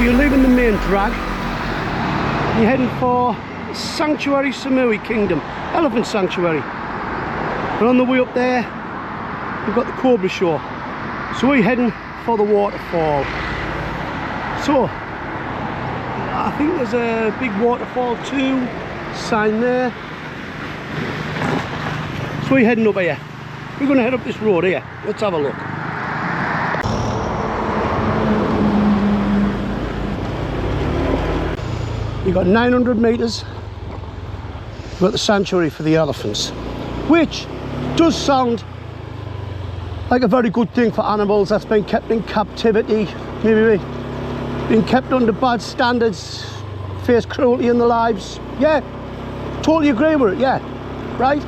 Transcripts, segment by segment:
So you're leaving the main drag, you're heading for Sanctuary, Samui Kingdom, Elephant Sanctuary. And on the way up there, we've got the Cobra Show. So we're heading for the waterfall. So, I think there's a big waterfall too sign there. So we're heading up here. We're going to head up this road here. Let's have a look. You've got 900 metres. You've got the sanctuary for the elephants, which does sound like a very good thing for animals that's been kept in captivity, maybe been kept under bad standards, face cruelty in their lives. Yeah, totally agree with it, yeah, right?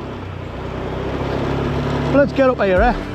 But let's get up here, eh?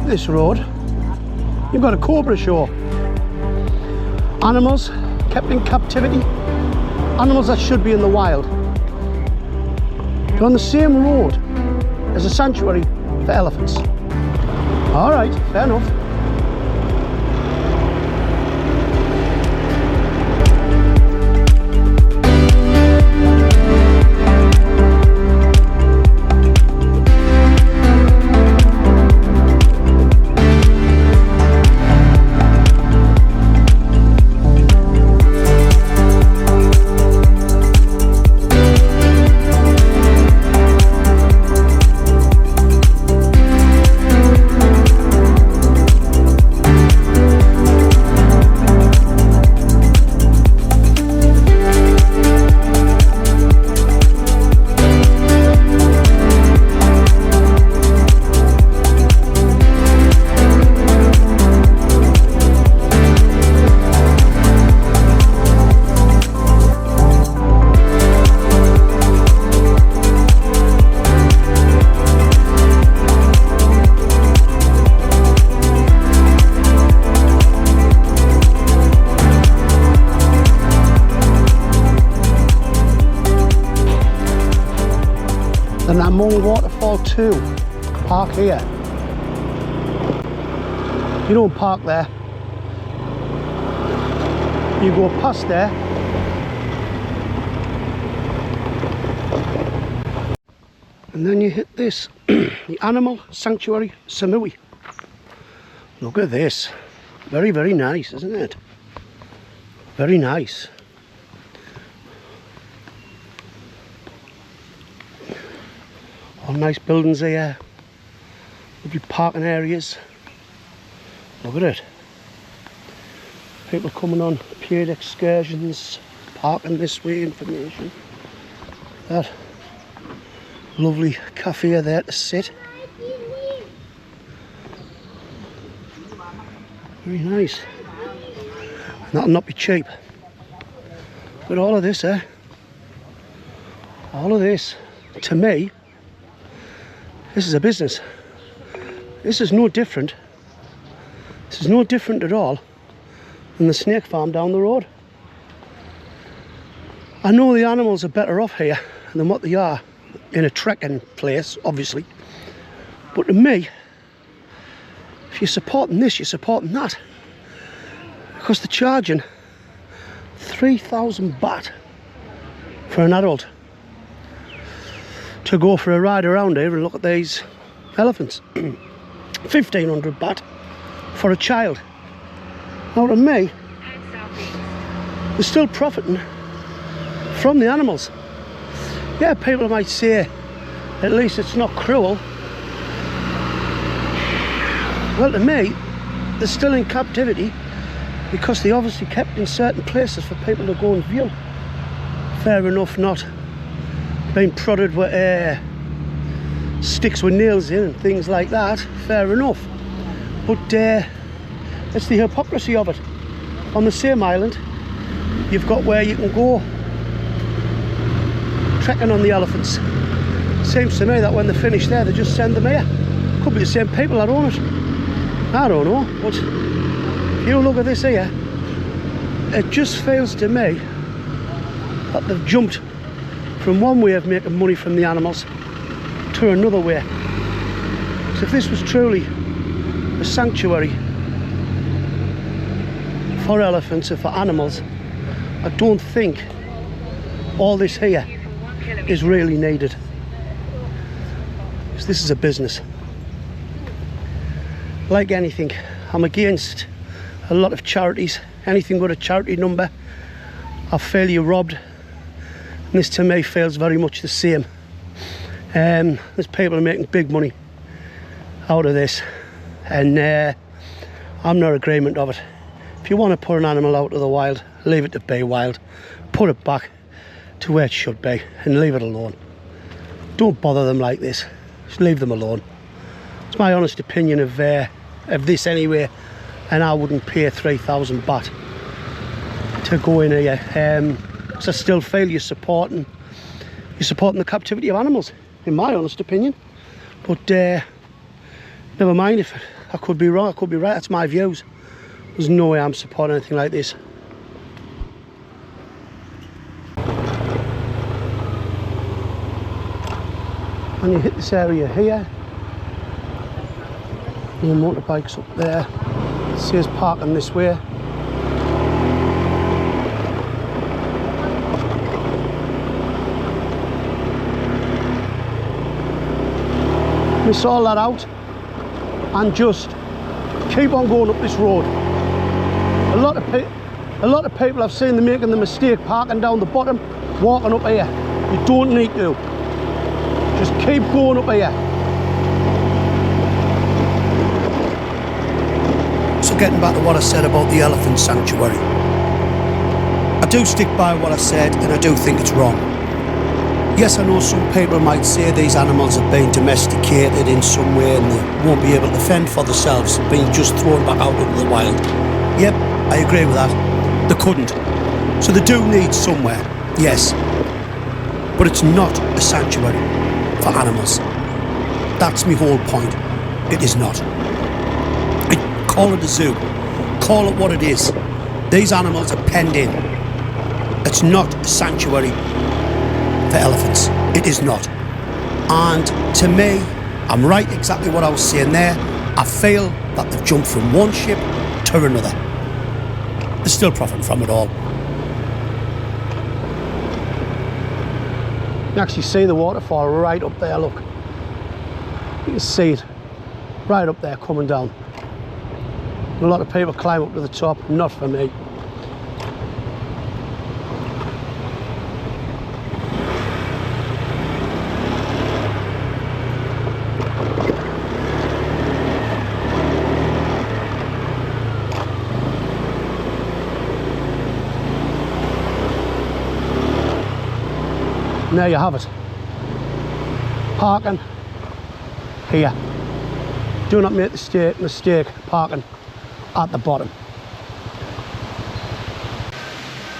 This road, you've got a Cobra Show. Animals kept in captivity, animals that should be in the wild. They're on the same road as a sanctuary for elephants. All right, fair enough. The Na Muang Waterfall 2, park here. You don't park there, you go past there and then you hit this, the Animal Sanctuary Samui. Look at this, very, very nice, isn't it? Very nice. All nice buildings here, lovely parking areas. Look at it. People coming on paid excursions, parking this way, information. That lovely cafe there to sit. Very nice. And that'll not be cheap. But all of this, all of this, to me, this is a business. This is no different. This is no different at all than the snake farm down the road. I know the animals are better off here than what they are in a trekking place, obviously. But to me, if you're supporting this, you're supporting that. Because they're charging 3,000 baht for an adult to go for a ride around here and look at these elephants. 1,500 baht for a child. Now to me, they're still profiting from the animals. Yeah, people might say at least it's not cruel. Well, to me, they're still in captivity because they obviously kept in certain places for people to go and view. Fair enough, not being prodded with sticks with nails in and things like that, fair enough. But it's the hypocrisy of it. On the same island, you've got where you can go trekking on the elephants. Seems to me that when they're finished there, they just send them here. Could be the same people that own it. I don't know, but if you look at this here, it just feels to me that they've jumped from one way of making money from the animals to another way. So if this was truly a sanctuary for elephants and for animals, I don't think all this here is really needed. Because this is a business. Like anything, I'm against a lot of charities. Anything with a charity number, I feel you're robbed. And this to me feels very much the same. There's people making big money out of this, and I'm not in agreement of it. If you want to put an animal out of the wild, leave it to be wild. Put it back to where it should be and leave it alone. Don't bother them like this. Just leave them alone. It's my honest opinion of this anyway, and I wouldn't pay 3,000 baht to go in here. Because I still feel you're supporting the captivity of animals, in my honest opinion. But never mind, if I could be wrong, I could be right. That's my views. There's no way I'm supporting anything like this. And you hit this area here, your motorbike's up there. It says parking this way. Miss all that out and just keep on going up this road. A lot of people I've seen them making the mistake parking down the bottom, walking up here. You don't need to. Just keep going up here. So getting back to what I said about the elephant sanctuary, I do stick by what I said, and I do think it's wrong. Yes, I know some people might say these animals have been domesticated in some way and they won't be able to fend for themselves, being just thrown back out into the wild. Yep, I agree with that. They couldn't. So they do need somewhere, yes. But it's not a sanctuary for animals. That's my whole point. It is not. Call it a zoo. Call it what it is. These animals are penned in. It's not a sanctuary for elephants. It is not. And to me, I'm right exactly what I was saying there. I feel that they've jumped from one ship to another. They're still profiting from it all. You can actually see the waterfall right up there, look. You can see it right up there coming down. A lot of people climb up to the top, not for me. And there you have it. Parking here. Do not make the mistake parking at the bottom.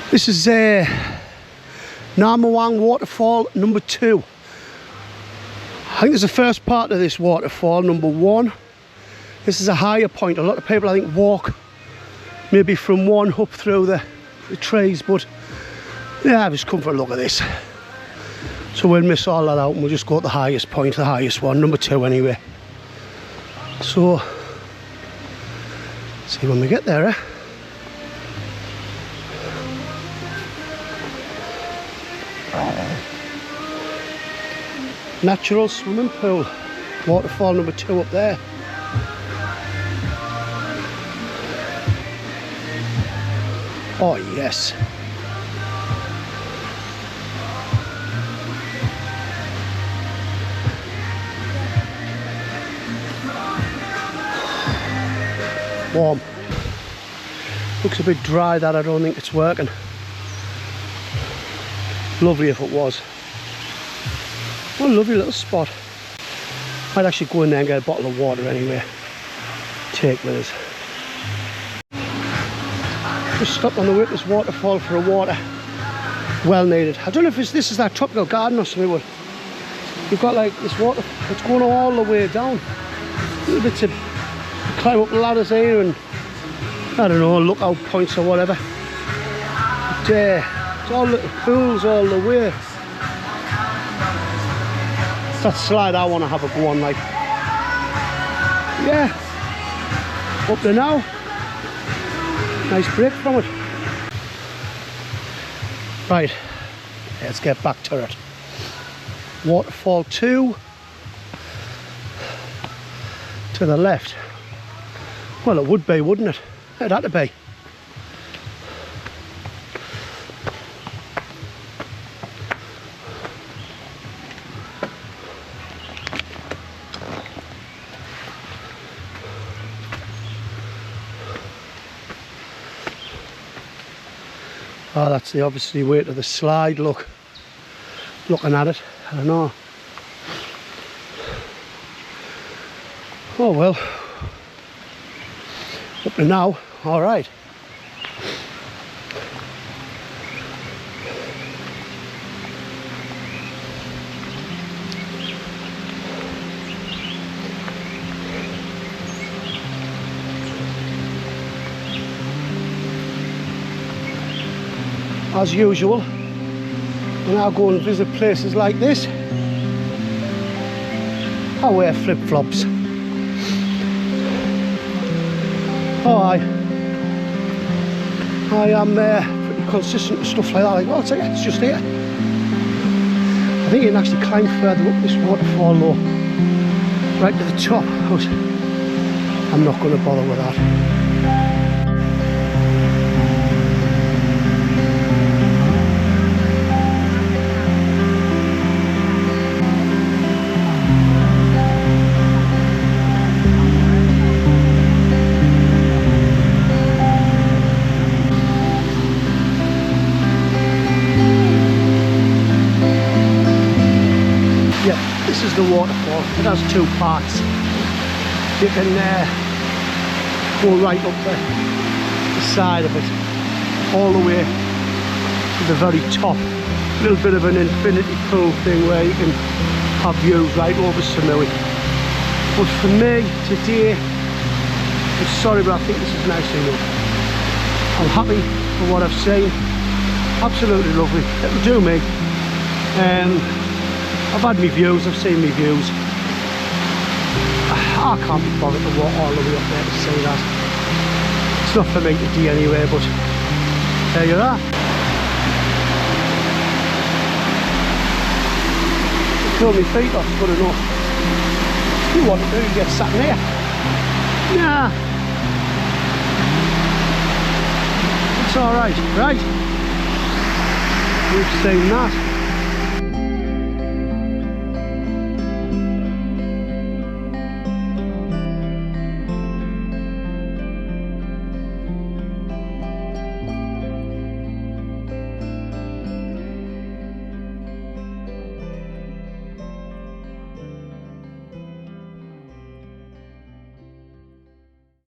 This is Na Muang Waterfall number 2. I think there's the first part of this waterfall, number 1. This is a higher point. A lot of people I think walk maybe from one up through the trees, but yeah, I've just come for a look at this. So we'll miss all that out and we'll just go to the highest point, the highest one, number 2 anyway. So, see when we get there, eh? Natural swimming pool, waterfall number 2 up there. Oh yes. Warm. Looks a bit dry, that. I don't think it's working. Lovely if it was. What a lovely little spot. Might actually go in there and get a bottle of water anyway. Take with us. Just stopped on the way to this waterfall for a water. Well needed. I don't know if this is that tropical garden or something, but you've got like this water, it's going all the way down. Little bits of climb up the ladders here and I don't know, lookout points or whatever. But, it's all little pools all the way. That slide I want to have a go on, like. Yeah. Up there now. Nice break from it. Right. Let's get back to it. Waterfall 2. To the left. Well, it would be, wouldn't it? It'd have to be. Oh, that's the obviously way to the slide, look. Looking at it, I don't know. Oh well. Up to now, alright. As usual, when I go and visit places like this, I wear flip-flops. Oh, I am pretty consistent with stuff like that. Like, oh, it's just here. I think you can actually climb further up this waterfall though, right to the top, but I'm not going to bother with that. This is the waterfall. It has two parts. You can go right up the side of it, all the way to the very top. A little bit of an infinity pool thing where you can have views right over Samui. But for me today, I'm sorry, but I think this is nice enough. I'm happy for what I've seen. Absolutely lovely. It'll do me. I've had my views, I've seen my views. I can't be bothered to walk all the way up there to see that. It's not for me to do anyway, but there you are. Curl my feet off, good enough. You want to do, you get sat in here. Nah. It's alright, right? We've seen that.